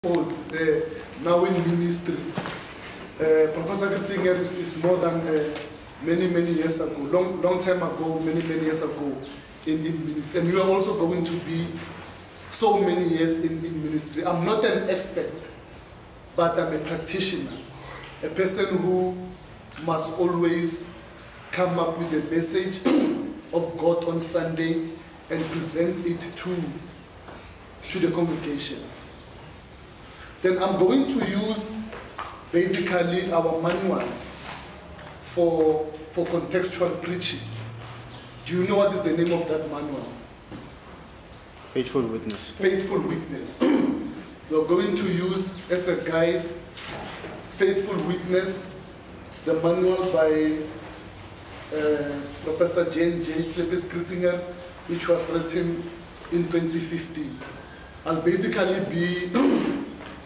now in ministry. Professor Kritinger is more than many years ago, long time ago, many years ago in ministry. And you are also going to be so many years in ministry. I'm not an expert, but I'm a practitioner, a person who must always come up with a message of God on Sunday and present it to the congregation. Then I'm going to use basically our manual for contextual preaching. Do you know what is the name of that manual? Faithful Witness. Faithful Witness. We're going to use as a guide Faithful Witness, the manual by Professor Jane J. Cleppis Kritinger, which was written in 2015. I'll basically be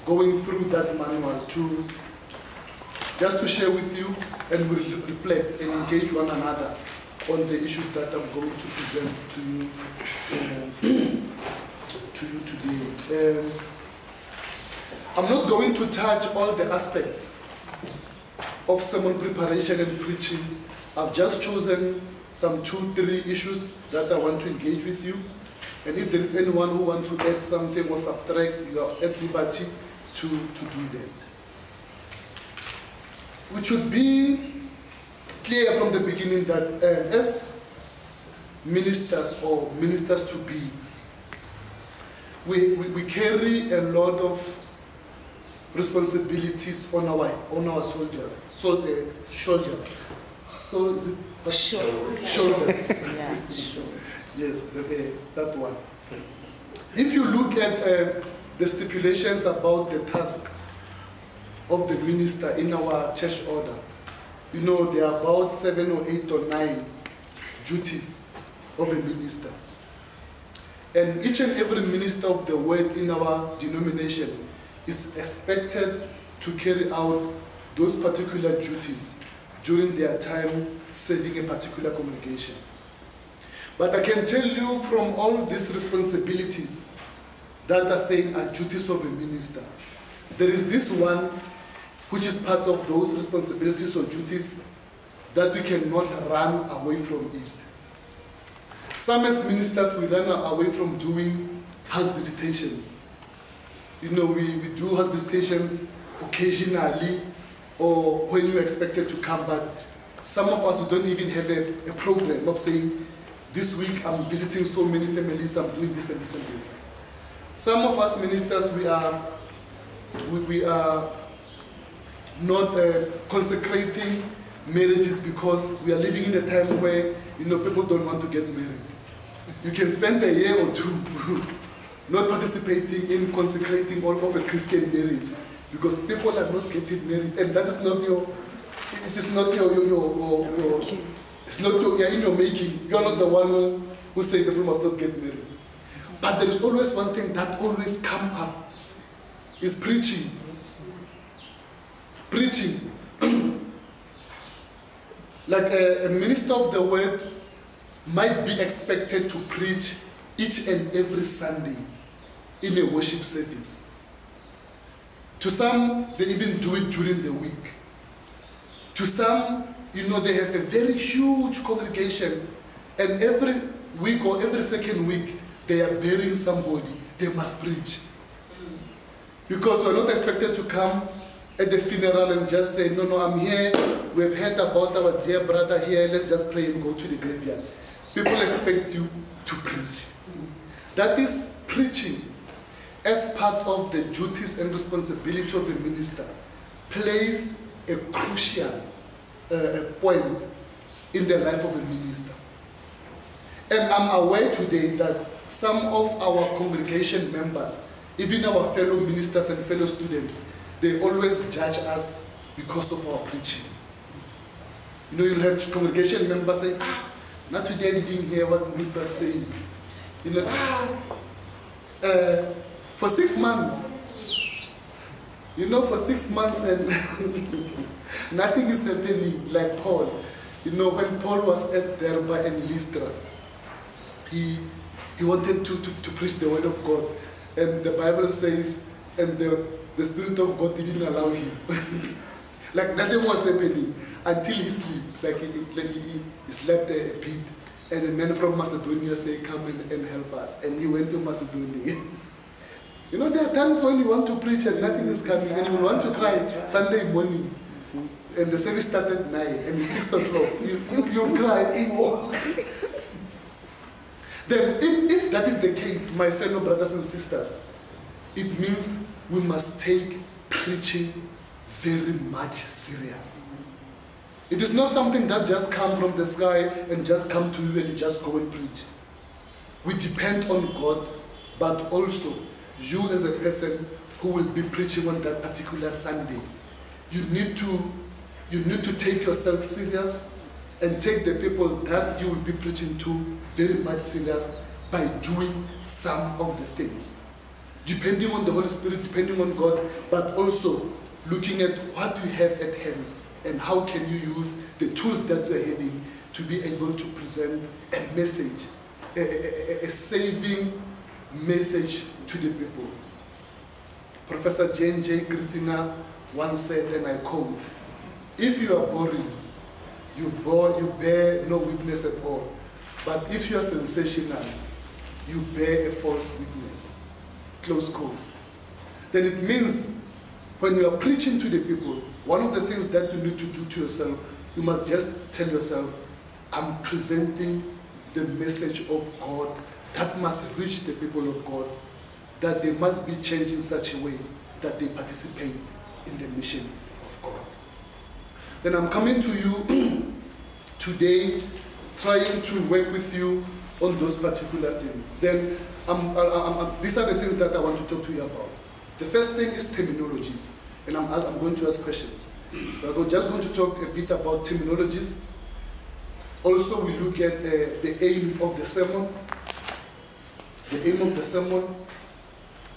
going through that manual just to share with you, and we'll reflect and engage one another on the issues that I'm going to present to you today. I'm not going to touch all the aspects of sermon preparation and preaching. I've just chosen some 2-3 issues that I want to engage with you. And if there is anyone who wants to add something or subtract, you are at liberty to do that. We should be clear from the beginning that as ministers or ministers to be, we carry a lot of responsibilities on our shoulders. Shoulders. Yeah, sure. Yes, that one. If you look at the stipulations about the task of the minister in our church order, you know, there are about 7 or 8 or 9 duties of a minister. And each and every minister of the word in our denomination is expected to carry out those particular duties during their time serving a particular congregation. But I can tell you from all these responsibilities that are saying are duties of a minister, there is this one which is part of those responsibilities or duties that we cannot run away from it. Some as ministers, we run away from doing house visitations. You know, we do house visitations occasionally or when you're expected to come, but some of us, we don't even have a program of saying, this week I'm visiting so many families, I'm doing this and this and this. Some of us ministers, we are not consecrating marriages because we are living in a time where, you know, people don't want to get married. You can spend a year or 2 not participating in consecrating all of a Christian marriage because people are not getting married, and that is not your, it is not it's not you're in your making. You're not the one who say people must not get married. But there is always one thing that always comes up, is preaching. Preaching. Like a minister of the word might be expected to preach each and every Sunday in a worship service. To some, they even do it during the week. To some, you know, they have a very huge congregation, and every week or every second week, they are burying somebody. They must preach. Because we're not expected to come at the funeral and just say, no, I'm here. We've heard about our dear brother here. Let's just pray and go to the graveyard. People expect you to preach. That is preaching as part of the duties and responsibility of the minister plays a crucial point in the life of a minister. And I'm aware today that some of our congregation members, even our fellow ministers and fellow students, they always judge us because of our preaching. You know, you'll have congregation members say, not today I didn't hear what we were saying. You know, for 6 months, you know, for 6 months and nothing is happening, like Paul. You know, when Paul was at Derbe and Lystra, he wanted to preach the word of God. And the Bible says and the Spirit of God didn't allow him. Like nothing was happening until he slept. Like he slept a bit, and a man from Macedonia said, "Come and help us." And he went to Macedonia. You know, there are times when you want to preach and nothing is coming, and you want to cry Sunday morning, and the service started at 9, and it's 6 o'clock. You cry, you walk. Then, if that is the case, my fellow brothers and sisters, it means we must take preaching very much serious. It is not something that just comes from the sky and just come to you and you just go and preach. We depend on God, but also you as a person who will be preaching on that particular Sunday. You need to take yourself serious and take the people that you will be preaching to very much serious by doing some of the things. Depending on the Holy Spirit, depending on God, but also looking at what you have at hand and how can you use the tools that you're having to be able to present a message, a saving message to the people. Professor Jane J. Grittinger once said, and I quote, "If you are boring, you bear no witness at all. But if you are sensational, you bear a false witness." Close quote. Then it means when you are preaching to the people, one of the things that you need to do to yourself, you must just tell yourself, I'm presenting the message of God that must reach the people of God, that they must be changed in such a way that they participate in the mission of God. Then I'm coming to you today, trying to work with you on those particular things. Then these are the things that I want to talk to you about. The first thing is terminologies, and I'm going to ask questions. We're just going to talk a bit about terminologies. Also, we look at the aim of the sermon. The aim of the sermon.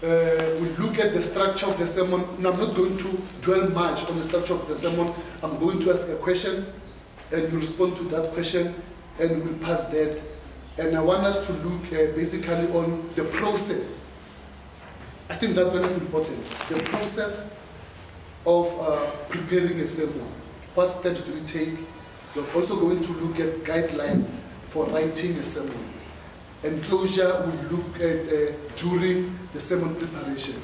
We look at the structure of the sermon. Now, I'm not going to dwell much on the structure of the sermon. I'm going to ask a question, and you respond to that question, and we'll pass that. And I want us to look basically on the process. I think that one is important. The process of preparing a sermon. What steps do we take? We're also going to look at guidelines for writing a sermon. And closure will look at during the sermon preparation.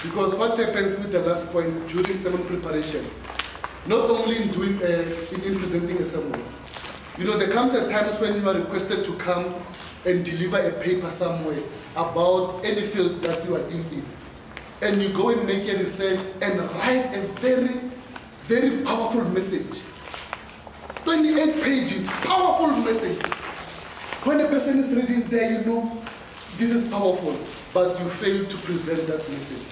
Because what happens with the last point during sermon preparation, not only in presenting a sermon. You know, there comes a times when you are requested to come and deliver a paper somewhere about any field that you are in. And you go and make a research and write a very, very powerful message. 28 pages, powerful message. When a person is reading there, you know, this is powerful, but you fail to present that message.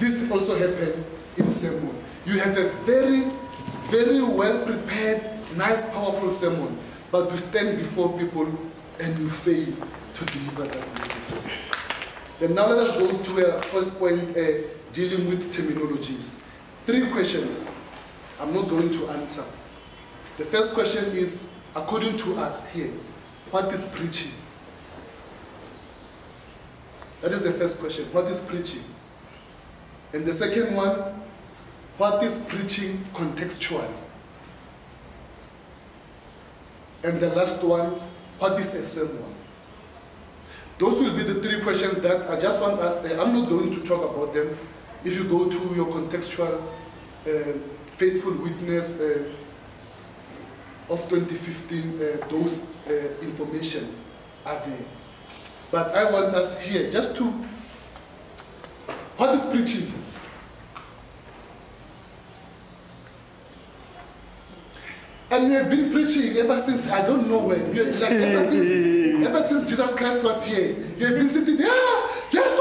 This also happened in sermon. You have a very, very well prepared, nice, powerful sermon, but you stand before people and you fail to deliver that message. Then now let us go to our first point, dealing with terminologies. 3 questions I'm not going to answer. The first question is, according to us here, what is preaching? That is the first question. What is preaching? And the second one, what is preaching contextually? And the last one, what is a sermon? Those will be the 3 questions that I just want us, I'm not going to talk about them. If you go to your contextual faithful witness of 2015, those information are there. But I want us here just to, what is preaching? And we have been preaching ever since, I don't know when, like ever since Jesus Christ was here. You have been sitting there, Jesus,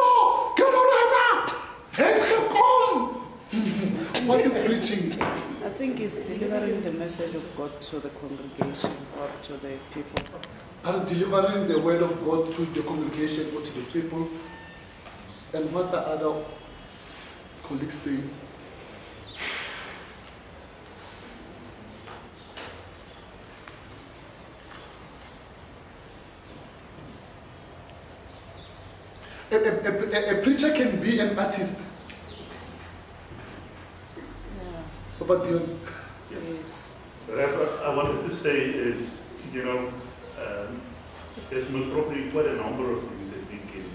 come on, what is preaching? I think it's delivering the message of God to the congregation or to the people. And delivering the word of God to the congregation or to the people. And what the other colleagues say. A preacher can be an artist. Yeah. But Dion, Yes. What I wanted to say is, you know, there's most probably quite a number of things that we can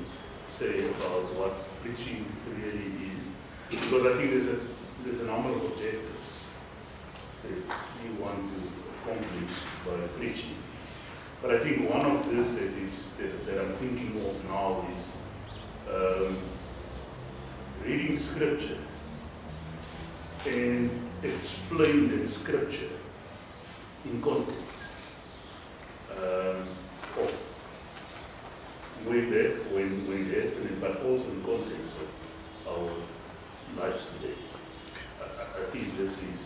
say about what preaching really is, because I think there's a number of objectives that you want to accomplish by preaching. But I think one of this that I'm thinking of now is reading scripture and explain the scripture in context. Of way back when they happened, but also in context of our lives today. I think this is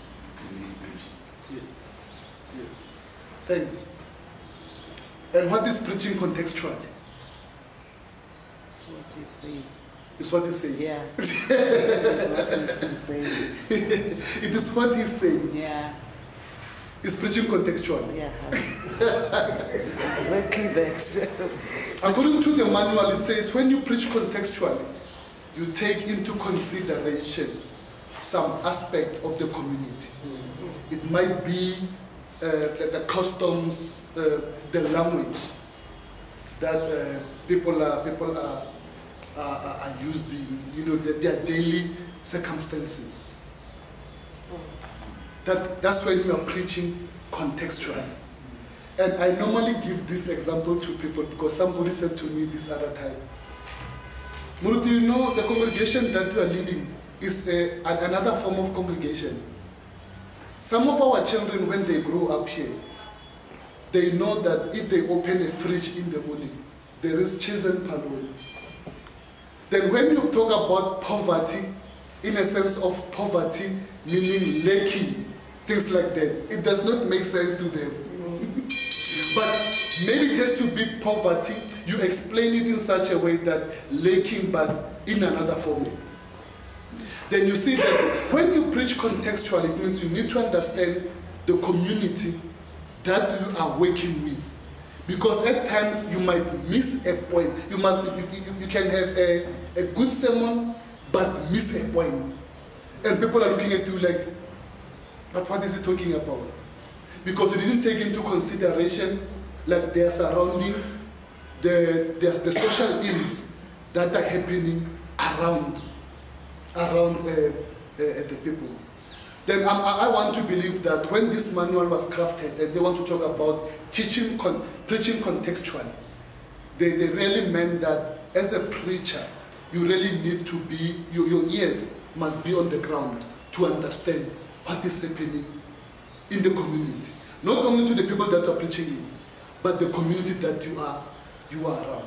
really preaching. yes, yes. Thanks. And what is preaching contextually? That's what he's saying. Is what he's saying. Yeah. That's what he's saying. It is what he's saying. Yeah. Is preaching contextual. Yeah. Exactly that. According to the manual, it says when you preach contextually, you take into consideration some aspect of the community. It might be the customs, the language that people are using, you know, their daily circumstances. That's when you are preaching contextually. And I normally give this example to people because somebody said to me this other time, Murutu, you know the congregation that you are leading is another form of congregation. Some of our children, when they grow up here, they know that if they open a fridge in the morning, there is cheese and paloni. Then when you talk about poverty, in a sense of poverty, meaning lacking, things like that, it does not make sense to them. But maybe it has to be poverty, you explain it in such a way that lacking, but in another form. Then you see that when you preach contextually, it means you need to understand the community that you are working with. Because at times you might miss a point. You can have a good sermon, but miss a point. And people are looking at you like, but what is he talking about? Because he didn't take into consideration like their surrounding, the social ills that are happening around the people. Then I want to believe that when this manual was crafted and they want to talk about preaching contextually, they really meant that as a preacher, you really need to be, your ears must be on the ground to understand what is happening in the community. Not only to the people that are preaching in, but the community that you are around.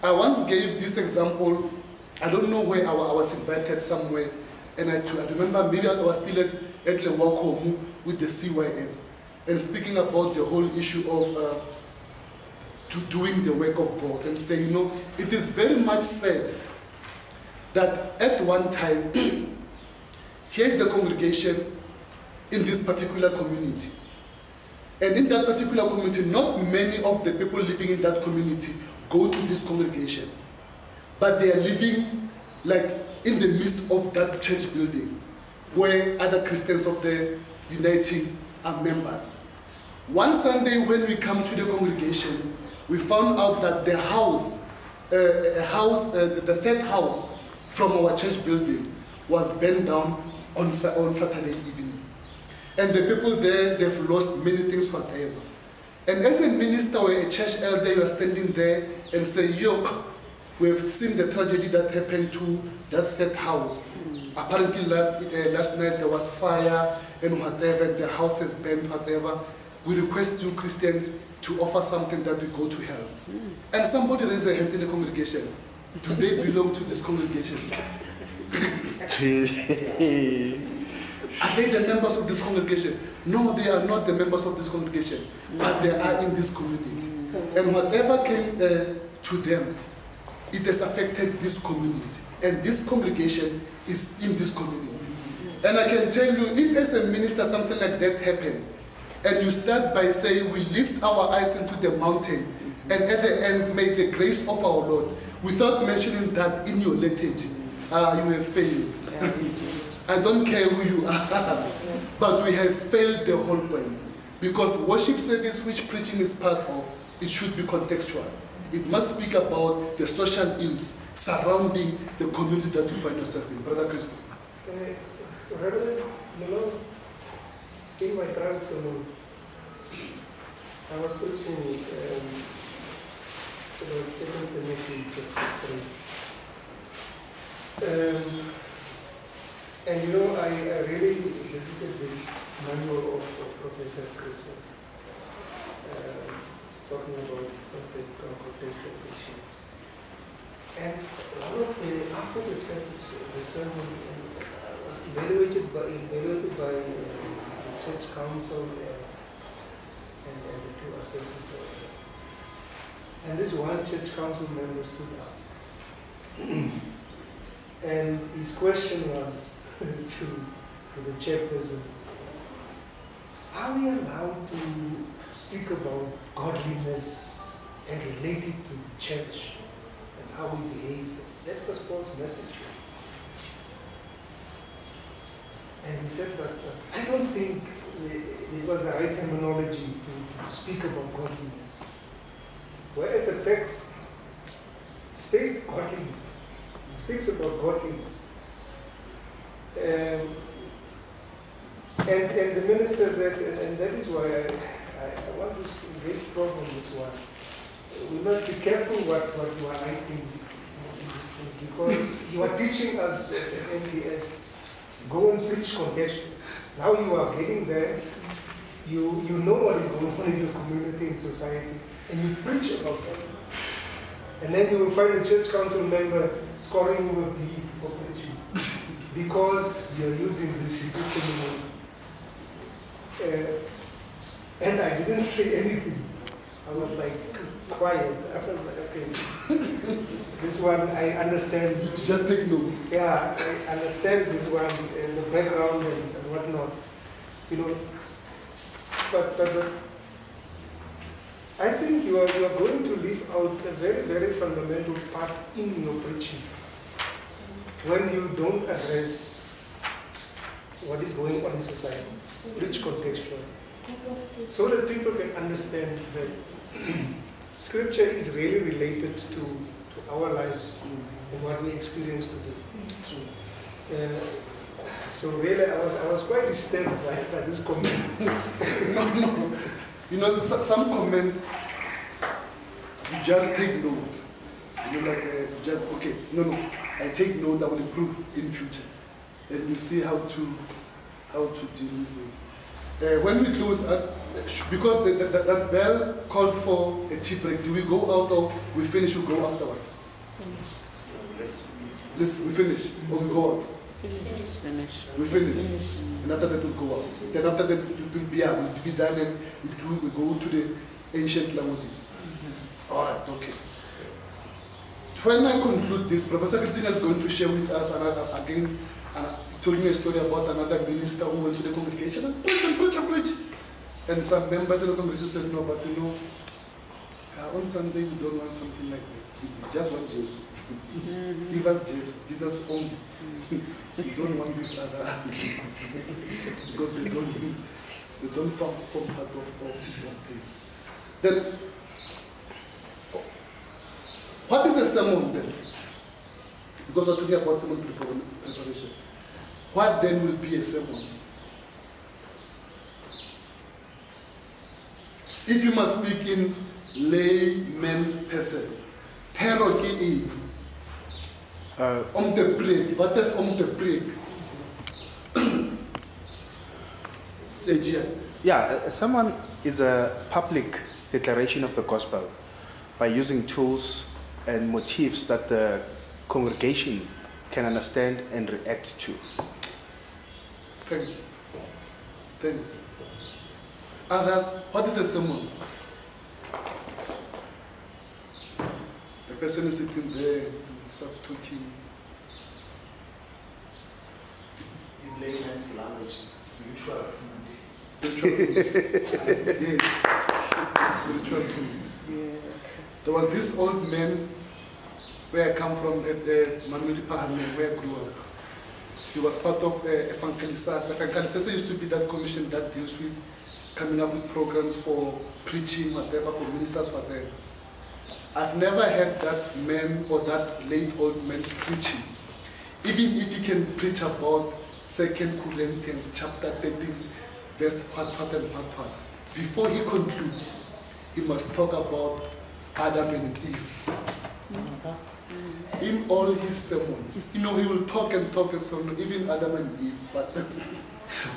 I once gave this example, I don't know where I was invited somewhere, and I remember maybe I was still at Lewakomu with the CYM, and speaking about the whole issue of doing the work of God, and say, you know, it is very much said that at one time, here's the congregation in this particular community. And in that particular community, not many of the people living in that community go to this congregation, but they are living like in the midst of that church building where other Christians of the Uniting are members. One Sunday when we come to the congregation, we found out that the the third house from our church building was burned down on Saturday evening. And the people there, they've lost many things, whatever. And as a minister or a church elder, you are standing there and say, yo, we've seen the tragedy that happened to that third house. Apparently last night there was fire and whatever, the house is burned, whatever. We request you Christians to offer something that we go to hell. And somebody raised their hand in the congregation. Do they belong to this congregation? Are they the members of this congregation? No, they are not the members of this congregation, but they are in this community. And whatever came to them, it has affected this community. And this congregation is in this community. And I can tell you, if as a minister something like that happened, and you start by saying, we lift our eyes into the mountain, and at the end, may the grace of our Lord, without mentioning that in your liturgy, you have failed. Yeah, we do. I don't care who you are, but we have failed the whole point. Because worship service, which preaching is part of, it should be contextual. It must speak about the social ills surrounding the community that you find yourself in. Brother Chris. Reverend, in my trial sermon, I was preaching about 2 Timothy chapter 3. And I really visited this manual of Professor Chris, talking about prostate confrontation issues. And one of after the sermon, I was evaluated by the church council and the two assessors. And this one church council member stood up. And his question was to the chairperson, are we allowed to speak about godliness and relate it to the church and how we behave? That was Paul's message. And he said that I don't think it was the right terminology to speak about godliness. Whereas the text states godliness, it speaks about godliness. And the minister said, and that is why I want to engage problem on this one. We must be careful what you are writing in these things, because you are teaching us at NTS, go and preach contention. Now you are getting there, you know what is going on in the community, in society, and you preach about that. And then you will find a church council member scoring you a B for preaching, because you are using this testimony. And I didn't say anything. I was like quiet. I was like, okay, this one I understand. Just take note. Yeah, I understand this one and the background and whatnot. But I think you are going to leave out a very, very fundamental part in your preaching when you don't address what is going on in society. Preach contextual, so that people can understand that Scripture is really related to our lives and what we experience today. So really, I was quite disturbed by this comment. No. Some comment, you just take note. You're like, just, okay, no, I take note, I will improve in future. And you see how to deal with it. When we close, because that bell called for a tea break, do we go out or we finish, we go afterward? Listen, we finish, or we go out? Finish. We finish. And after that, we'll go out. Then after that, we'll be done and we go to the ancient languages. All right, okay. When I conclude this, Professor Christina is going to share with us again, told me a story about another minister who went to the congregation and preach. And some members of the congregation said, no, but on Sunday we don't want something like that. We just want Jesus. Give us Jesus only. We don't want this other because they don't form part of things. Then, what is a sermon then? Because we're talking about sermon preparation. What then will be a sermon? If you must speak in layman's person, terror ki om the break. What is om the break? Yeah, a sermon is a public declaration of the gospel by using tools and motifs that the congregation can understand and react to. Thanks. Others, what is a sermon? The person is sitting there, start talking. In layman's language, spiritual food. Yes, spiritual food. Yeah. There was this old man where I come from, at Manuel Pahane, where I grew up. He was part of Evangelisasa. Evangelisasa used to be that commission that deals with coming up with programs for preaching, whatever, for ministers, whatever. I've never heard that man or that late old man preaching. Even if he can preach about 2 Corinthians chapter 13, verse what, and what. Before he concludes, he must talk about Adam and Eve. In all his sermons, he will talk and so on, even Adam and Eve, but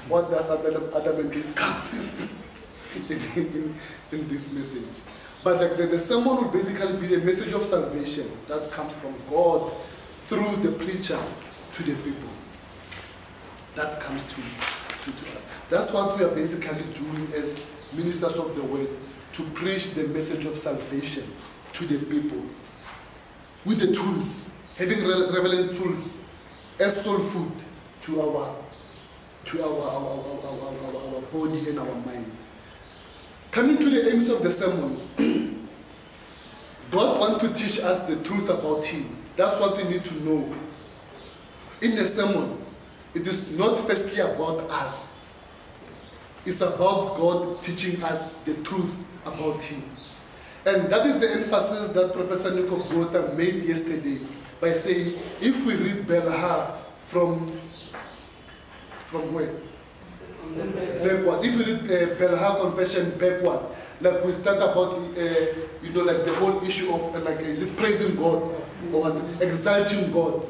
what does Adam and Eve comes in this message? But like the sermon will basically be a message of salvation that comes from God through the preacher to the people. That comes to us. That's what we are basically doing as ministers of the word, to preach the message of salvation to the people. With the tools, having relevant tools as soul food to our body and our mind. Coming to the aims of the sermons, God wants to teach us the truth about Him. That's what we need to know. In a sermon, it is not firstly about us. It's about God teaching us the truth about Him. And that is the emphasis that Professor Nico Gota made yesterday by saying, if we read Belhar from where? Backward. If we read Belhar Confession backward, like we start about, like the whole issue of, is it praising God or exalting God?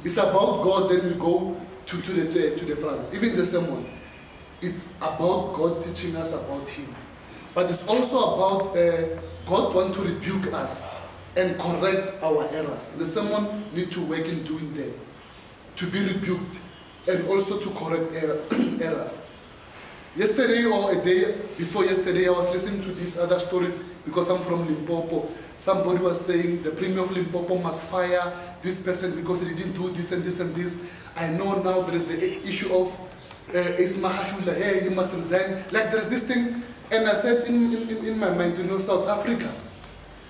It's about God, then we go to the front. Even the sermon, it's about God teaching us about Him. But it's also about God wants to rebuke us and correct our errors. The sermon needs to work in doing that, to be rebuked and also to correct errors. Yesterday or a day before yesterday, I was listening to these other stories because I'm from Limpopo. Somebody was saying the Premier of Limpopo must fire this person because he didn't do this and this and this. I know now there is the issue of Isma Hashula, hey, he must resign. Like there's this thing. And I said in my mind, South Africa,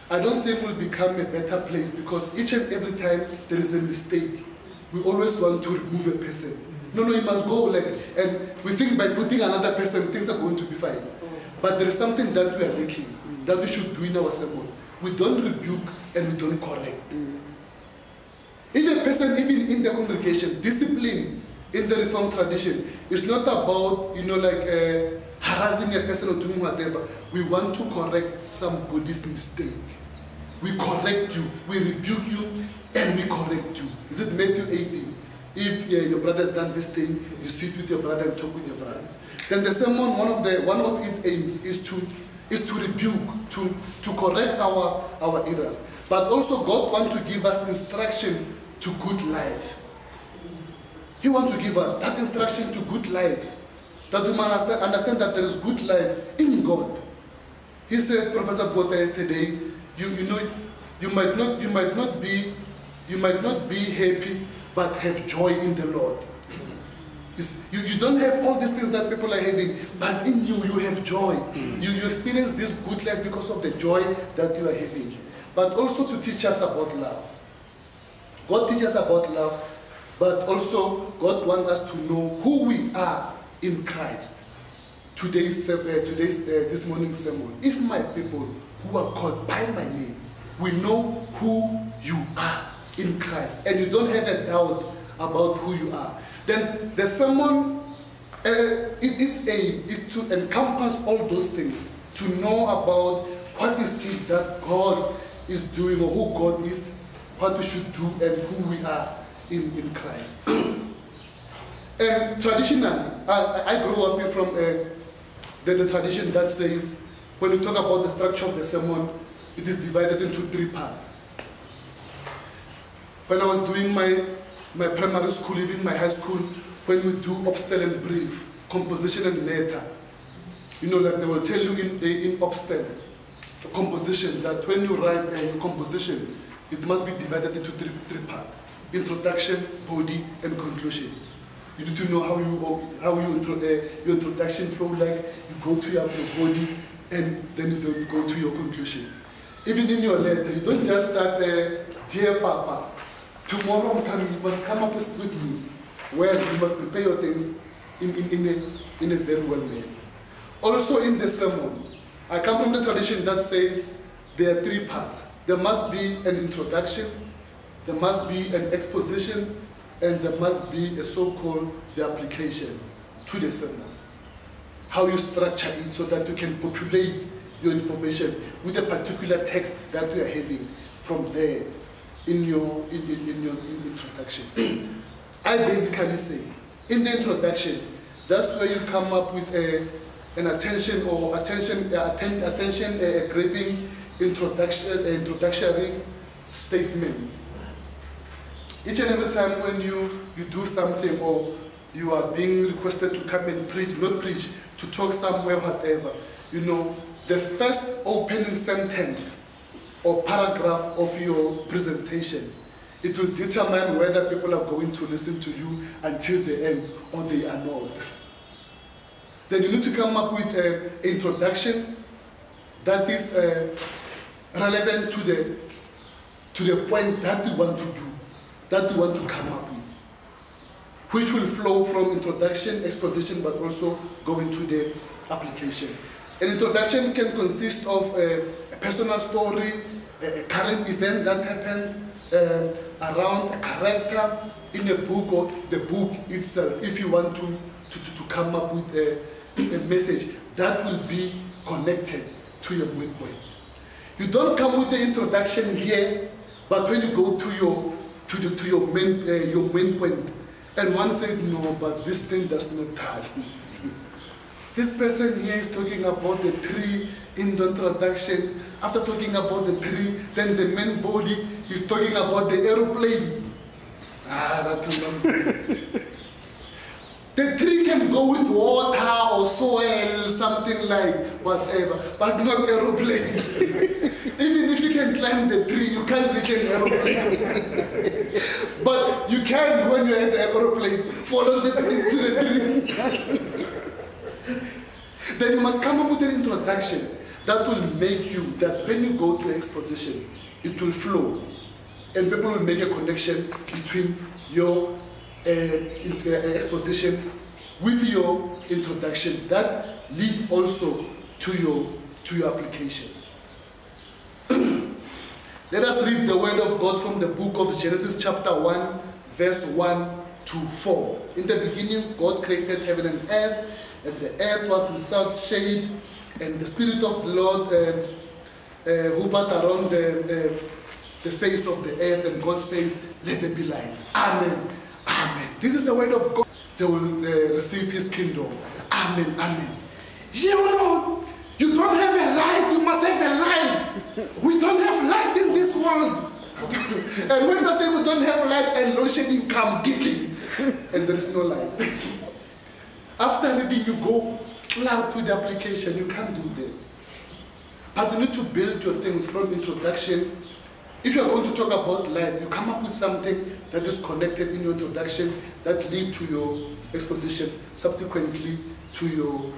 I don't think will become a better place because each and every time there is a mistake, we always want to remove a person. No, you must go and we think by putting another person, things are going to be fine. But there is something that we are lacking, that we should do in our sermon. We don't rebuke and we don't correct. If a person, even in the congregation, discipline in the Reformed tradition is not about, harassing a person or doing whatever. We want to correct somebody's mistake. We correct you, we rebuke you, and we correct you. Is it Matthew 18? If your brother has done this thing, you sit with your brother and talk with your brother. Then the sermon, one of its aims is to rebuke, to correct our errors. But also God wants to give us instruction to good life. He wants to give us that instruction to good life. That we must understand that there is good life in God. He said, Professor Bota yesterday, you might not be happy, but have joy in the Lord. You don't have all these things that people are having, but in you have joy. You experience this good life because of the joy that you are having. But also to teach us about love. God teaches us about love, but also God wants us to know who we are in Christ. This morning's sermon. If my people who are called by my name, we know who you are in Christ, and you don't have a doubt about who you are, then the sermon, its aim is to encompass all those things, to know about what is it that God is doing or who God is, what we should do, and who we are in Christ. And traditionally, I grew up from the tradition that says, when we talk about the structure of the sermon, it is divided into 3 parts. When I was doing my primary school, even my high school, when we do obstel and brief, composition and meta, they will tell you in obstel, composition, that when you write a composition, it must be divided into 3 parts: introduction, body, and conclusion. You need to know how your introduction flow like. You go to your body, and then you go to your conclusion. Even in your letter, you don't just start dear Papa, tomorrow I'm coming, you must come up with good news. Well, you must prepare your things in a very well way. Also in the sermon, I come from the tradition that says there are 3 parts. There must be an introduction, there must be an exposition, and there must be a so-called the application to the sermon. How you structure it so that you can populate your information with a particular text that we are having from there in your introduction. I basically say, in the introduction, that's where you come up with an attention-grabbing introductory statement. Each and every time when you do something or you are being requested to come and preach, not preach, to talk somewhere, whatever, you know, the first opening sentence or paragraph of your presentation, it will determine whether people are going to listen to you until the end or they are not. Then you need to come up with an introduction that is relevant to the point that we want to do, that we want to come up with, which will flow from introduction, exposition, but also go into the application. An introduction can consist of a personal story, a current event that happened around a character in a book or the book itself, if you want to come up with a message that will be connected to your main point. You don't come with the introduction here, but when you go to your main point, and one said, no, but this thing does not touch. This person here is talking about the tree in the introduction. After talking about the tree, then the main body is talking about the aeroplane. That will not do. The tree can go with water or soil, something like whatever, but not aeroplane. Even if you can climb the tree, you can't reach an aeroplane. But you can, when you're at the aeroplane, follow the tree to the tree. Then you must come up with an introduction that will make you, that when you go to exposition, it will flow. And people will make a connection between your exposition with your introduction that lead also to your application. Let us read the word of God from the book of Genesis chapter 1 verse 1 to 4. In the beginning God created heaven and earth, and the earth was without shade, and the Spirit of the Lord hovered around the face of the earth, and God says, let there be light. Amen. Amen. This is the word of God. They will receive his kingdom. Amen. Amen. You know, you don't have a light, you must have a light. We don't have light in this world. And when I say we don't have light and no shading come kicking, and there is no light. After reading, you go cloud to the application, you can't do that. But you need to build your things from introduction. If you're going to talk about light, you come up with something that is connected in your introduction that lead to your exposition, subsequently to your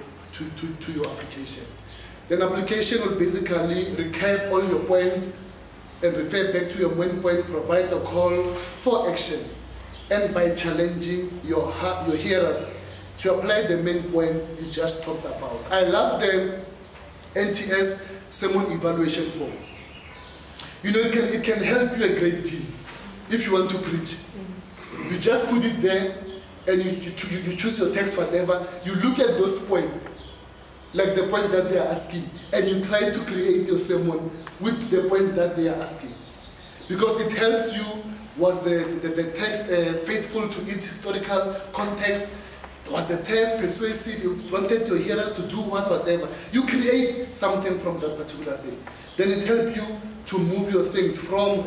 application. Then application will basically recap all your points and refer back to your main point, provide a call for action, and by challenging your hearers to apply the main point you just talked about. I love the NTS sermon evaluation form. You know, it can help you a great deal if you want to preach. You just put it there and you choose your text, whatever. You look at those points, like the point that they are asking, and you try to create your sermon with the point that they are asking. Because it helps you, was the text faithful to its historical context? Was the text persuasive? You wanted your hearers to do whatever. You create something from that particular thing. Then it helps you to move your things from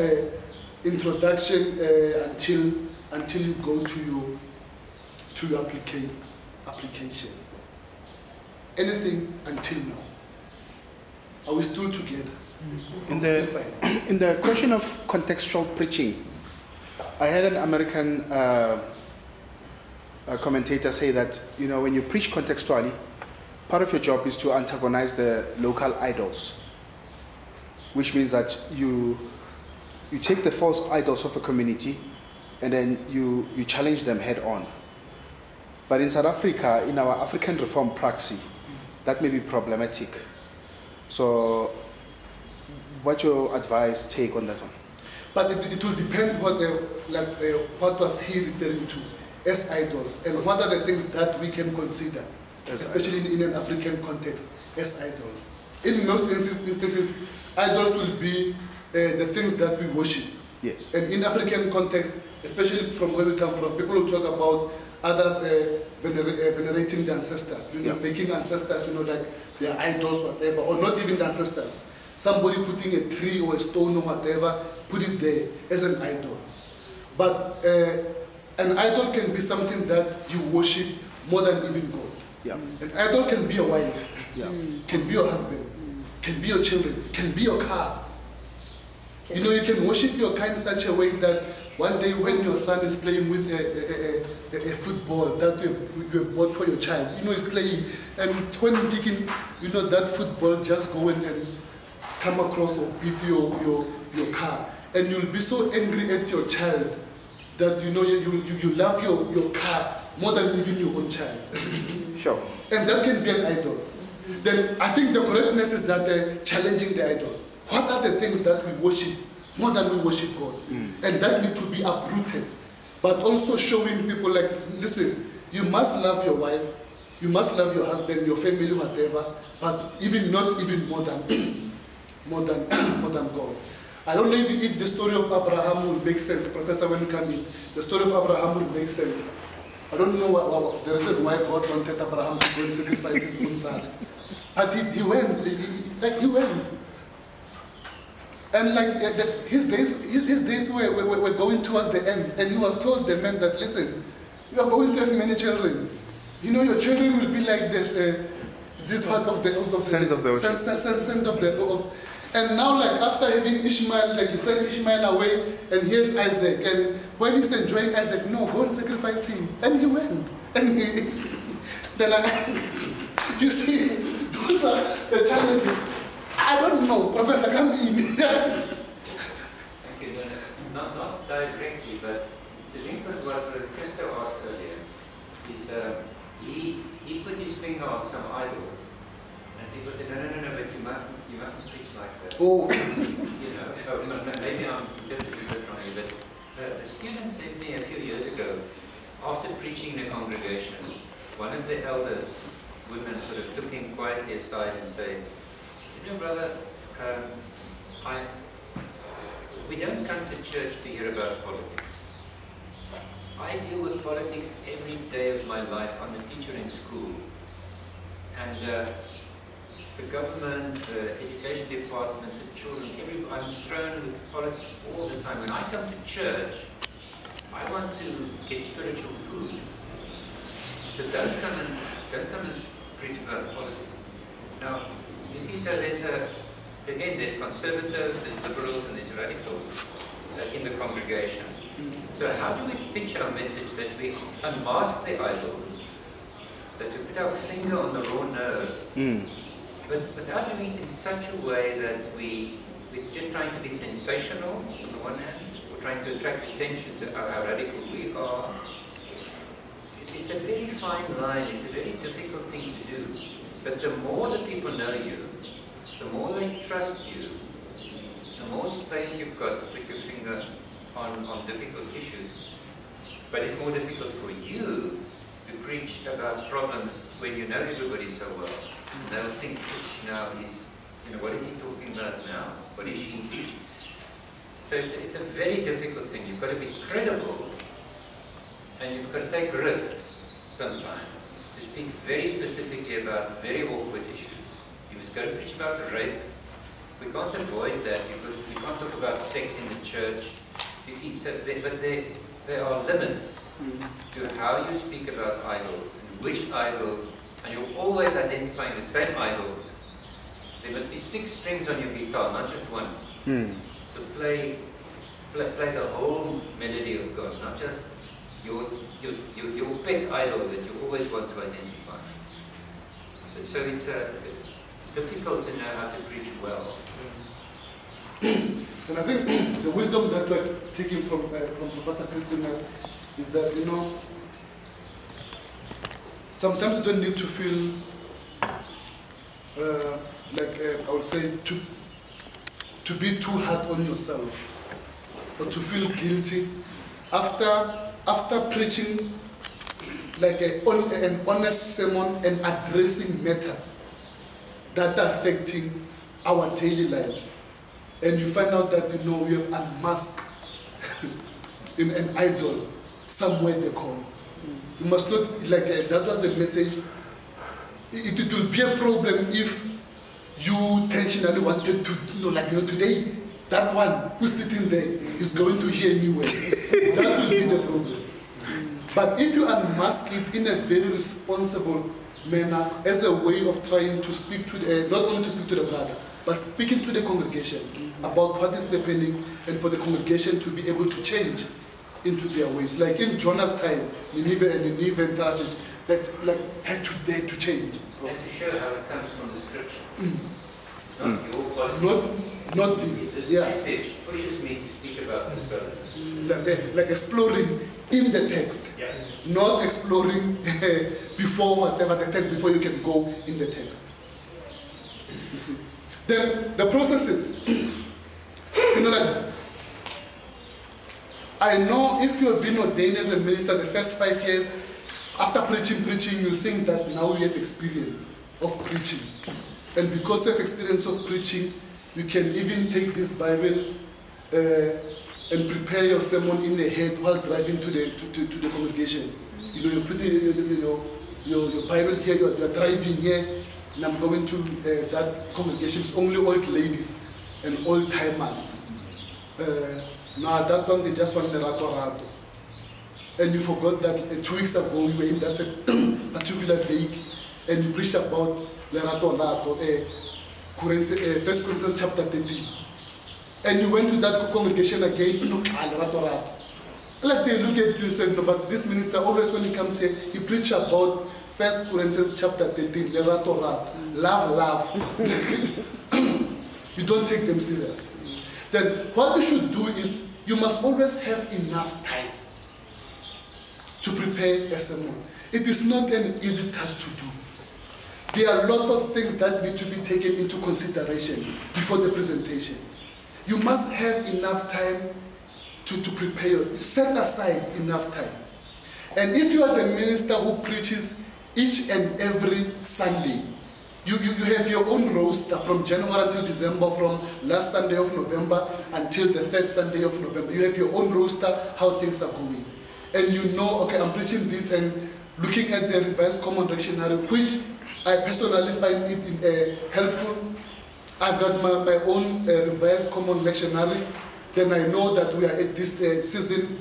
introduction until you go to your application. Anything until now? Are we still together? In the question of contextual preaching, I had an American commentator say that, you know, when you preach contextually, part of your job is to antagonize the local idols, which means that you you take the false idols of a community and then you challenge them head on. But in South Africa, in our African Reform praxis, that may be problematic. So what's your advice, take on that one? But it will depend what was he referring to as idols, and what are the things that we can consider, especially in an African context, as idols. In most instances, idols will be the things that we worship. Yes. And in African context, especially from where we come from, people will talk about others venerating the ancestors, making ancestors, like their idols, whatever, or not even the ancestors. Somebody putting a tree or a stone or whatever, put it there as an idol. But an idol can be something that you worship more than even God. Yeah. An idol can be a wife, can be your husband, can be your children, can be your car. You can worship your car in such a way that one day when your son is playing with a football that you have bought for your child, he's playing, and when kicking, that football just go and come across or beat your car. And you'll be so angry at your child that you love your car more than even your own child. Sure. And that can be an idol. Then I think the correctness is that challenging the idols. What are the things that we worship more than we worship God? And that need to be uprooted. But also showing people like, listen, you must love your wife, you must love your husband, your family, whatever, but not even more than more than God. I don't know if the story of Abraham will make sense, Professor, when you come in. The story of Abraham will make sense. I don't know the reason why God wanted Abraham to go and sacrifice his own son. But he went. He went. And his days were going towards the end. And he was told, the man, that, listen, you are going to have many children. Your children will be like this. Sons of the ocean. Sons of the ocean. And now, after having Ishmael, he sent Ishmael away, and here's Isaac. And when he's enjoying Isaac, no, go and sacrifice him. And he went. And you see, those are the challenges. I don't know, Professor, come in. Thank you. No, not directly, but the link with what Christo asked earlier is he put his finger on some idols, and people said, no, but you mustn't preach like that. Oh. Maybe I'm interpreting it wrongly, but a student said to me a few years ago, after preaching in a congregation, one of the elders, women, sort of took him quietly aside and said, brother, we don't come to church to hear about politics. I deal with politics every day of my life. I'm a teacher in school. And the government, the education department, the children, I'm thrown with politics all the time. When I come to church, I want to get spiritual food. So don't come and preach about politics. Now, you see, so there's conservatives, there's liberals, and there's radicals in the congregation. So how do we pitch our message that we unmask the idols, that we put our finger on the raw nerves, but without doing it in such a way that we're just trying to be sensational on the one hand, or trying to attract attention to how radical we are. It's a very fine line, it's a very difficult thing to do. But the more that people know you, the more they trust you, the more space you've got to put your finger on difficult issues. But it's more difficult for you to preach about problems when you know everybody so well. They'll think, now what is he talking about now? What is she teaching? So it's a very difficult thing. You've got to be credible, and you've got to take risks sometimes. To speak very specifically about very awkward issues. He was going to preach about rape. We can't avoid that because we can't talk about sex in the church. You see, but there are limits to how you speak about idols and which idols, and you're always identifying the same idols. There must be 6 strings on your guitar, not just one. So play the whole melody of God, not just your pet idol that you always want to identify. So it's difficult to know how to preach well. And I think the wisdom that we're taking from Professor Clinton is that, you know, sometimes you don't need to feel I would say, to be too hard on yourself or to feel guilty after preaching like an honest sermon and addressing matters that are affecting our daily lives. And you find out that, you know, you have unmasked in an idol somewhere in the corner. You must not, like, that was the message. It will be a problem if you intentionally wanted to, you know, like, you know, today, that one who's sitting there is going to hear me well. That will be the problem. But if you unmask it in a very responsible manner as a way of trying to speak to the, not only to speak to the brother, but speaking to the congregation about what is happening and for the congregation to be able to change into their ways. Like in Jonah's time, Nineveh and Tarshish, that like had to dare to change. And to show how it comes from the scripture. Not your positive. Not this. This Yeah. message pushes me to speak about this, brothers. Like exploring in the text, Yeah. not exploring before whatever the text, before you can go in the text. You see. Then the process is, you know, like, I know if you've been ordained as a minister the first 5 years, after preaching, you think that now you have experience of preaching. And because you have experience of preaching, you can even take this Bible and prepare your sermon in the head while driving to the congregation. You know, you put your Bible here, you're driving here, and I'm going to that congregation. It's only old ladies and old timers. Now that one, they just want the rato. And you forgot that 2 weeks ago you were in that particular week and you preached about the rato, 1 Corinthians chapter 13. And you went to that congregation again, like they look at you and say, no, but this minister always when he comes here, he preaches about 1 Corinthians chapter 13, love. You don't take them serious. Then what you should do is, you must always have enough time to prepare a sermon. It is not an easy task to do. There are a lot of things that need to be taken into consideration before the presentation. You must have enough time to prepare. Set aside enough time. And if you are the minister who preaches each and every Sunday, you have your own roster from January until December, from last Sunday of November until the 3rd Sunday of November. You have your own roster, how things are going. And you know, okay, I'm preaching this and looking at the Revised Common Dictionary, which I personally find it helpful. I've got my own Revised Common Dictionary. Then I know that we are at this season,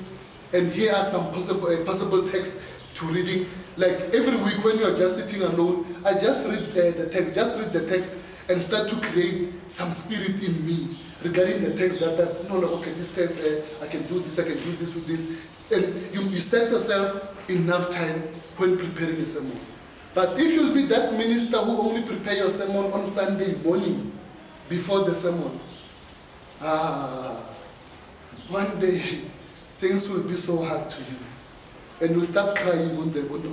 and here are some possible texts to reading. Like every week when you're just sitting alone, I just read the text, and start to create some spirit in me regarding the text okay, this text, I can do this, I can do this with this. And you set yourself enough time when preparing a sermon. But if you'll be that minister who only prepare your sermon on Sunday morning before the sermon, one day things will be so hard to you. And you'll start crying on the pulpit.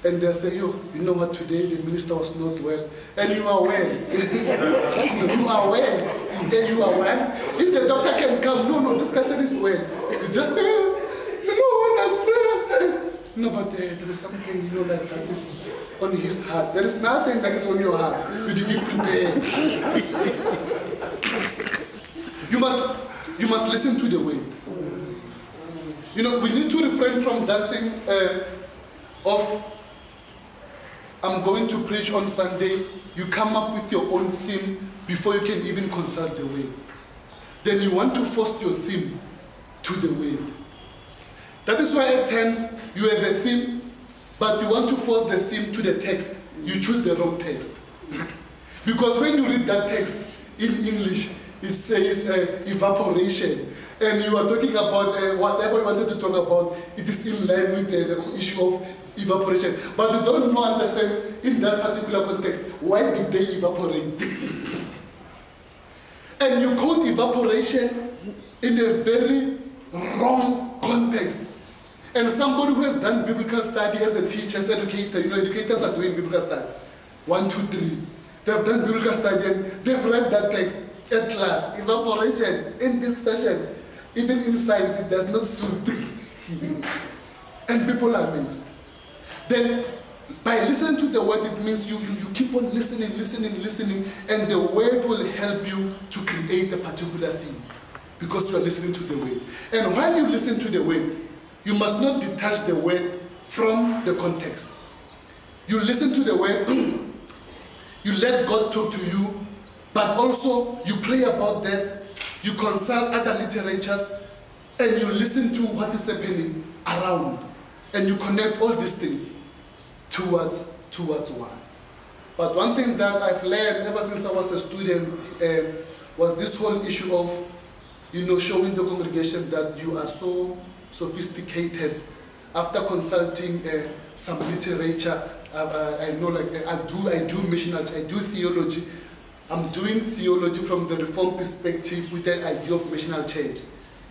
And they'll say, you know what, today the minister was not well. And you are well. You are well. And then you are well. If the doctor can come, no, this person is well. You just, let's pray. No, but there is something, that is on his heart. There is nothing that is on your heart. You didn't prepare. You must listen to the word. We need to refrain from that thing of, I'm going to preach on Sunday. You come up with your own theme before you can even consult the word. Then you want to force your theme to the word. That is why at times you have a theme, but you want to force the theme to the text. You choose the wrong text. Because when you read that text in English, it says evaporation. And you are talking about whatever you wanted to talk about, it is in line with the issue of evaporation. But you don't understand in that particular context, why did they evaporate? And you quote evaporation in a very wrong context. And somebody who has done biblical study as a teacher, as an educator, you know, educators are doing biblical study. 1, 2, 3. They've done biblical study and they've read that text at class. Evaporation in this fashion, even in science, it does not suit. And people are amazed. Then, by listening to the word, it means you keep on listening, and the word will help you to create a particular thing because you are listening to the word. And while you listen to the word, you must not detach the word from the context. You listen to the word, you let God talk to you, but also you pray about that, you consult other literatures, and you listen to what is happening around, and you connect all these things towards one. But one thing that I've learned ever since I was a student was this whole issue of, you know, showing the congregation that you are so sophisticated. After consulting some literature, I know, like I do missional, I do theology. I'm doing theology from the Reformed perspective with the idea of missional change.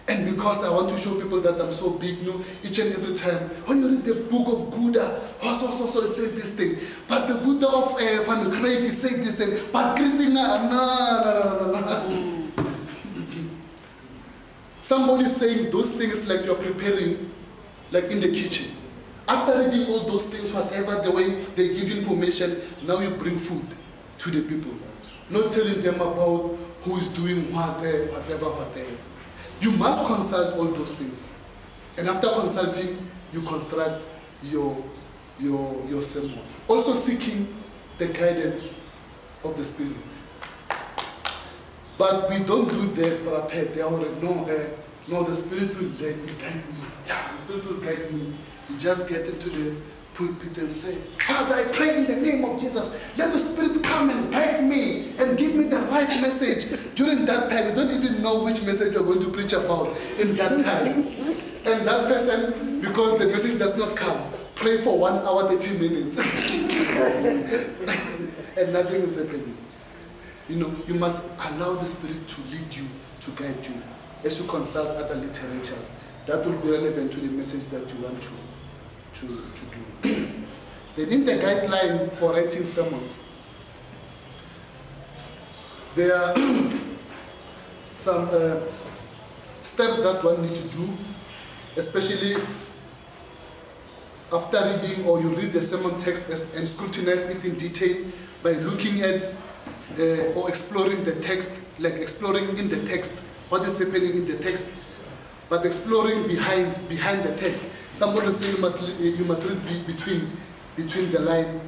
And because I want to show people that I'm so big, you know, each and every time, when you read the book of Buddha, so it says this thing. But the Buddha of Van Craig is saying this thing. But Krishna, no. Somebody saying those things like you're preparing, like in the kitchen. After reading all those things, whatever the way they give you information, now you bring food to the people. Not telling them about who is doing what, whatever. You must consult all those things. And after consulting, you construct your sermon. Also seeking the guidance of the Spirit. But we don't do that, Brapet. No, the Spirit will guide me. Yeah, the Spirit will guide me. You just get into the pulpit and say, Father, I pray in the name of Jesus, let the Spirit come and guide me and give me the right message. During that time, you don't even know which message you're going to preach about in that time. And that person, because the message does not come, pray for 1 hour, 30 minutes. And nothing is happening. You know, you must allow the Spirit to lead you, to guide you, as you consult other literatures. That will be relevant to the message that you want to do. Then in the guideline for writing sermons, there are some steps that one needs to do, especially after reading, or you read the sermon text and scrutinize it in detail by looking at or exploring the text, like exploring in the text, what is happening in the text, but exploring behind the text. Somebody say you must read between the line.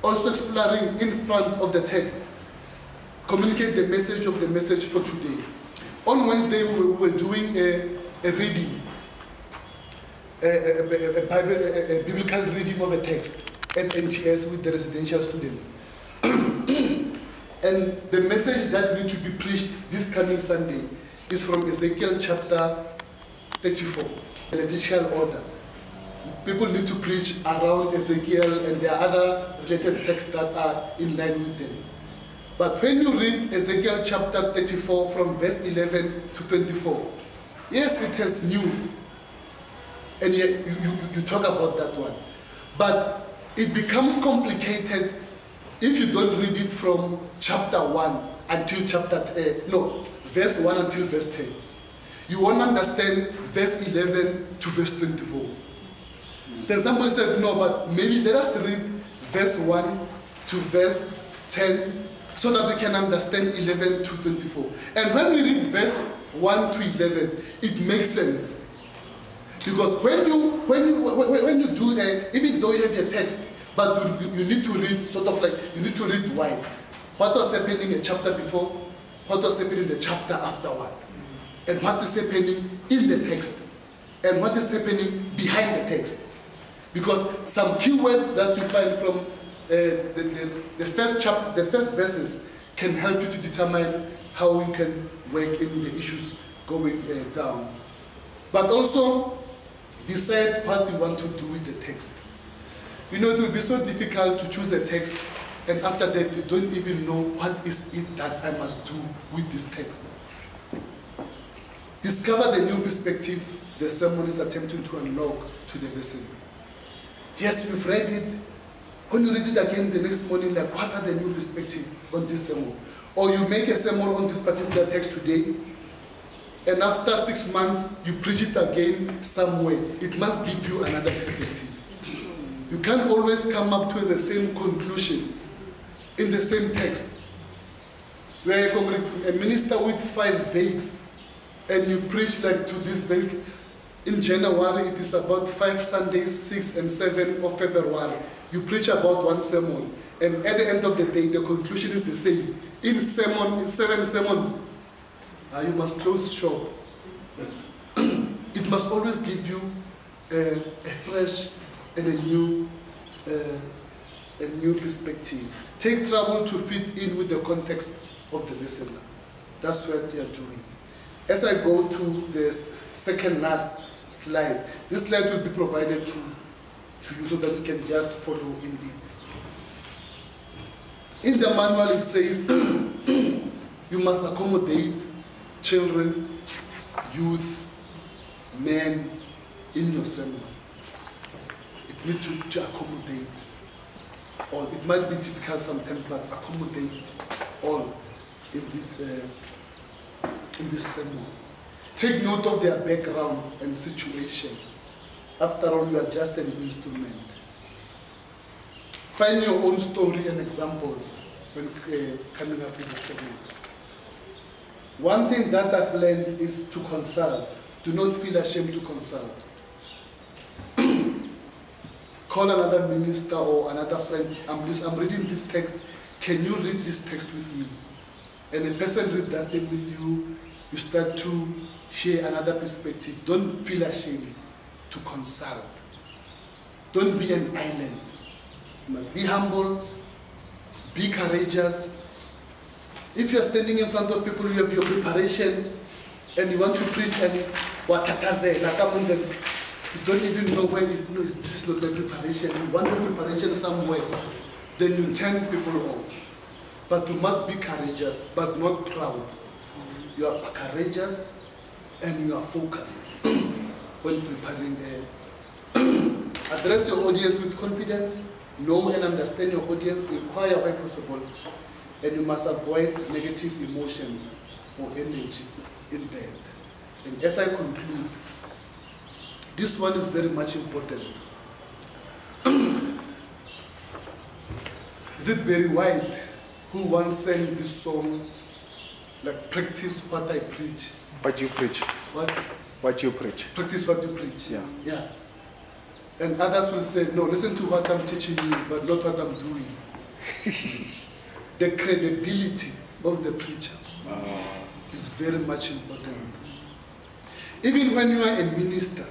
Also exploring in front of the text. Communicate the message of the message for today. On Wednesday we were doing a reading, a biblical reading of a text at NTS with the residential student. And the message that needs to be preached this coming Sunday is from Ezekiel chapter 34, the liturgical order. People need to preach around Ezekiel, and there are other related texts that are in line with them. But when you read Ezekiel chapter 34 from verse 11 to 24, yes, it has news, and you talk about that one. But it becomes complicated if you don't read it from chapter 1 until verse 1 until verse 10. You won't understand verse 11 to verse 24. Then somebody said, no, but maybe let us read verse 1 to verse 10 so that we can understand 11 to 24. And when we read verse 1 to 11, it makes sense. Because when you do, even though you have your text, but you need to read sort of like, you need to read wide. What was happening in the chapter before? What was happening in the chapter afterward? And what is happening in the text? And what is happening behind the text? Because some keywords that you find from the first verses can help you to determine how you can work in the issues going down. But also decide what you want to do with the text. You know, it will be so difficult to choose a text and after that they don't even know what is it that I must do with this text. Discover the new perspective the sermon is attempting to unlock to the listener. Yes, you've read it. When you read it again the next morning, like, what are the new perspectives on this sermon? Or you make a sermon on this particular text today, and after 6 months, you preach it again somewhere. It must give you another perspective. You can't always come up to the same conclusion in the same text. You are a minister with 5 veils, and you preach like to this veils. In January, it is about 5 Sundays, 6 and 7 of February. You preach about one sermon, and at the end of the day, the conclusion is the same. In 7 sermons, you must close shop. It must always give you a fresh and a new perspective. Take trouble to fit in with the context of the listener. That's what we are doing. As I go to this second last slide, this slide will be provided to you so that you can just follow in it. In the manual it says, you must accommodate children, youth, men in your sermon. It needs to accommodate all. It might be difficult sometimes, but accommodate all in this sermon. Take note of their background and situation. After all, you are just an instrument. Find your own story and examples when coming up with the sermon. One thing that I've learned is to consult. Do not feel ashamed to consult. Call another minister or another friend. I'm reading this text. Can you read this text with me? And a person read that thing with you. You start to share another perspective. Don't feel ashamed to consult. Don't be an island. You must be humble. Be courageous. If you're standing in front of people, you have your preparation, and you want to preach, and you don't even know where this is not the preparation. You want the preparation somewhere, then you turn people off. But you must be courageous, but not proud. You are courageous and you are focused when preparing. Address your audience with confidence, know and understand your audience, inquire where possible, and you must avoid negative emotions or energy in that. And as I conclude, this one is very much important. Is it Barry White who once sang this song, like, practice what I preach? What you preach. What? What you preach. Practice what you preach. Yeah. Yeah. And others will say, no, listen to what I'm teaching you, but not what I'm doing. The credibility of the preacher is very much important. Even when you are a minister,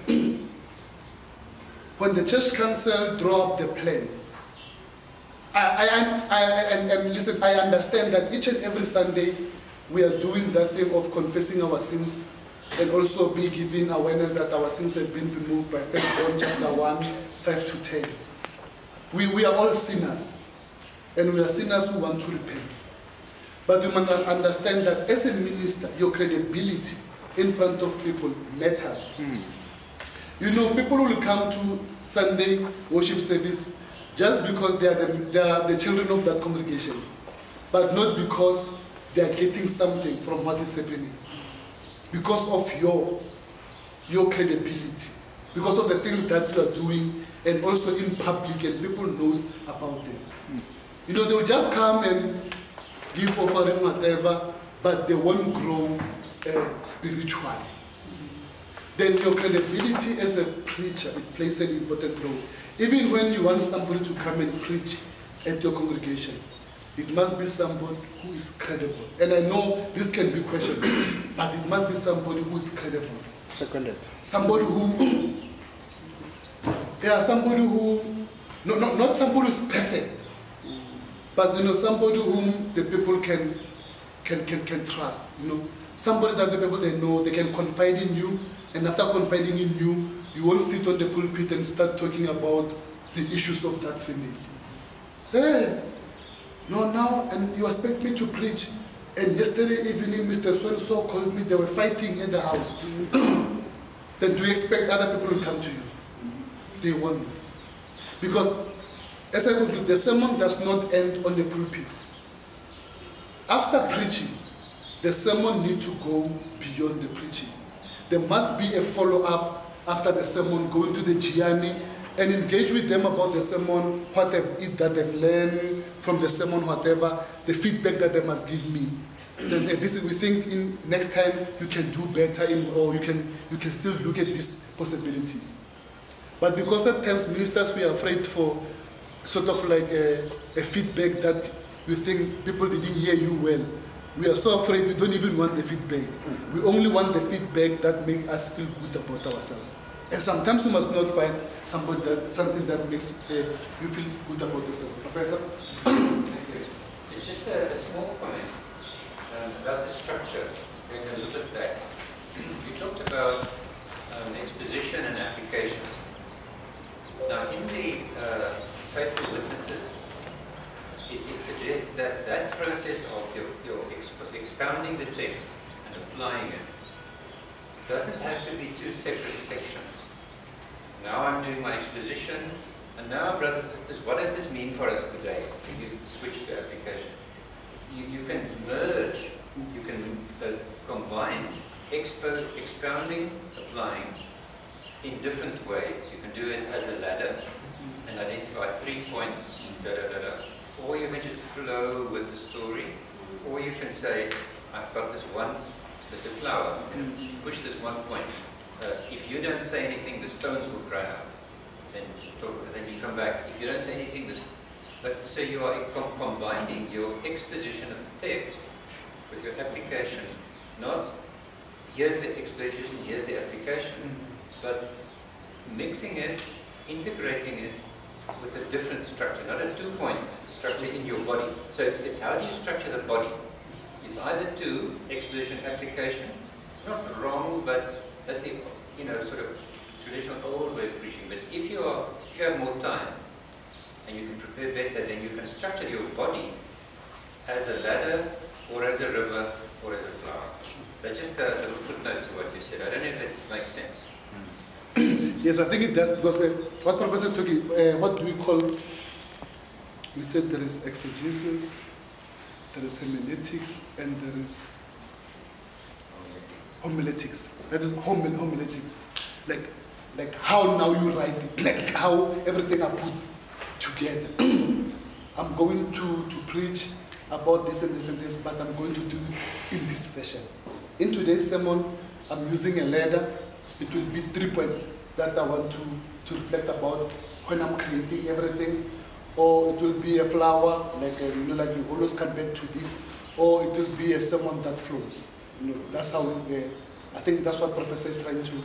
when the church council draw up the plan, and listen, I understand that each and every Sunday we are doing that thing of confessing our sins and also be giving awareness that our sins have been removed by 1 John chapter 1, 5 to 10. We are all sinners, and we are sinners who want to repent. But you must understand that as a minister, your credibility in front of people matters. You know, people will come to Sunday worship service just because they are the children of that congregation, but not because they are getting something from what is happening. Because of your credibility, because of the things that you are doing, and also in public, and people knows about them. You know, they will just come and give offering whatever, but they won't grow spiritually. Then your credibility as a preacher, it plays an important role. Even when you want somebody to come and preach at your congregation, it must be somebody who is credible. And I know this can be questioned, but it must be somebody who is credible. Seconded. Somebody who, somebody who, not somebody who is perfect, but you know, somebody whom the people can trust. You know, somebody that the people they know, they can confide in you, and after confiding in you, you won't sit on the pulpit and start talking about the issues of that family. Say, hey, No, now, and you expect me to preach. And yesterday evening, Mr. So-and-so called me, they were fighting in the house. Then do you expect other people to come to you? They won't. Because, as I conclude, the sermon does not end on the pulpit. After preaching, the sermon needs to go beyond the preaching. There must be a follow-up after the sermon, go into the Gianni and engage with them about the sermon, what they've learned from the sermon, whatever, the feedback that they must give me. Then this is, we think in next time you can do better or you can still look at these possibilities. But because at times ministers, we are afraid for sort of like a feedback that we think people didn't hear you well. We are so afraid we don't even want the feedback. We only want the feedback that makes us feel good about ourselves. And sometimes you must not find something that makes you feel good about yourself. Professor? It's just a small comment about the structure. Going a little bit back. You talked about exposition and application. Now, in the Faithful Witnesses, it suggests that that process of your expounding the text and applying it doesn't have to be two separate sections. Now I'm doing my exposition, and now, brothers and sisters, what does this mean for us today? You switch to application. You can merge, you can combine expounding, applying in different ways. You can do it as a ladder and identify 3 points, or you can just flow with the story, or you can say, I've got this one, there's a flower, push this one point. If you don't say anything, the stones will cry out. Then you come back. If you don't say anything, so you are combining your exposition of the text with your application. Not, here's the exposition, here's the application, but mixing it, integrating it with a different structure, not a 2-point structure in your body. So it's how do you structure the body? It's either 2, exposition, application. It's not wrong, but that's the sort of traditional old way of preaching. But if you have more time and you can prepare better, then you can structure your body as a ladder, or as a river, or as a flower. That's just a little footnote to what you said. I don't know if it makes sense. Yes, I think it does, because what Professor is talking, what do we call, we said there is exegesis, there is hermeneutics, and there is homiletics. That is homiletics. Like how now you write it, like how everything are put together. I'm going to preach about this and this and this, but I'm going to do it in this fashion. In today's sermon, I'm using a ladder. It will be 3 points that I want to reflect about when I'm creating everything. Or it will be a flower, like like you always come back to this. Or it will be a sermon that flows. That's how I think that's what Professor is trying to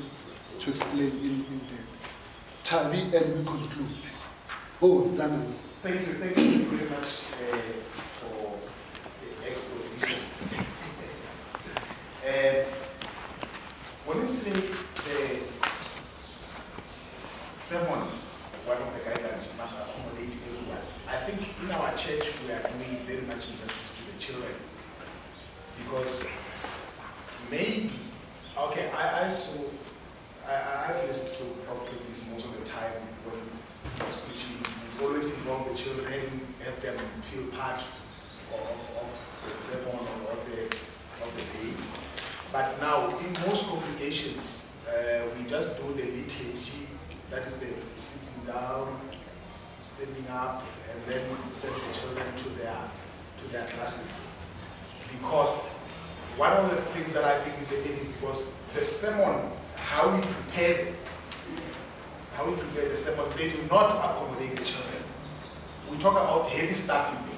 explain in there. Chabi, and we conclude. Oh, Zanas. Thank you very much for the exposition. When you say the sermon, one of the guidelines must accommodate everyone. I think in our church we are doing very much injustice to the children, because maybe, okay, I've listened to Prof. this most of the time when he was preaching. We always involve the children, have them feel part of the sermon or of the day. But now, in most congregations, we just do the liturgy, that is the sitting down, standing up, and then send the children to their classes. Because one of the things that I think is again is because the sermon, how we prepare the sermons, they do not accommodate the children. We talk about heavy stuff in there.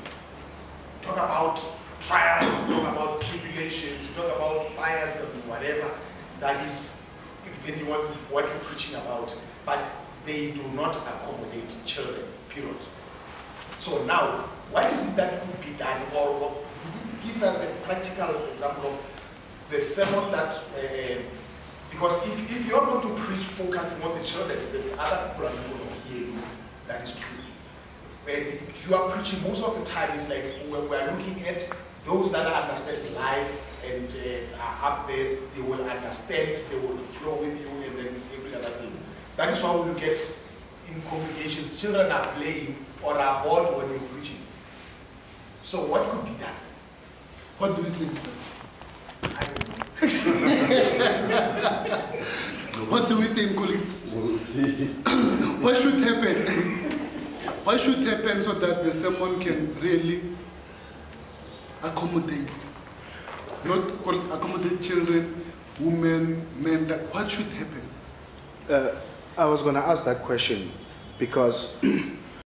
We talk about trials, we talk about tribulations, we talk about fires and whatever. That is, depending on what you're preaching about. But they do not accommodate children, period. So now, what is it that could be done? Or could you give us a practical example of the sermon that, because if you're going to preach focusing on the children, the other people are not going to hear you. That is true. And you are preaching most of the time is like we're looking at those that understand life and are up there, they will understand, they will flow with you, and then every other thing. That is why when you get in congregations, children are playing or are bored when you're preaching. So what could be done? What do you think? I don't know. What do we think, colleagues? What should happen? What should happen so that the sermon can really accommodate? Not accommodate children, women, men. What should happen? I was going to ask that question because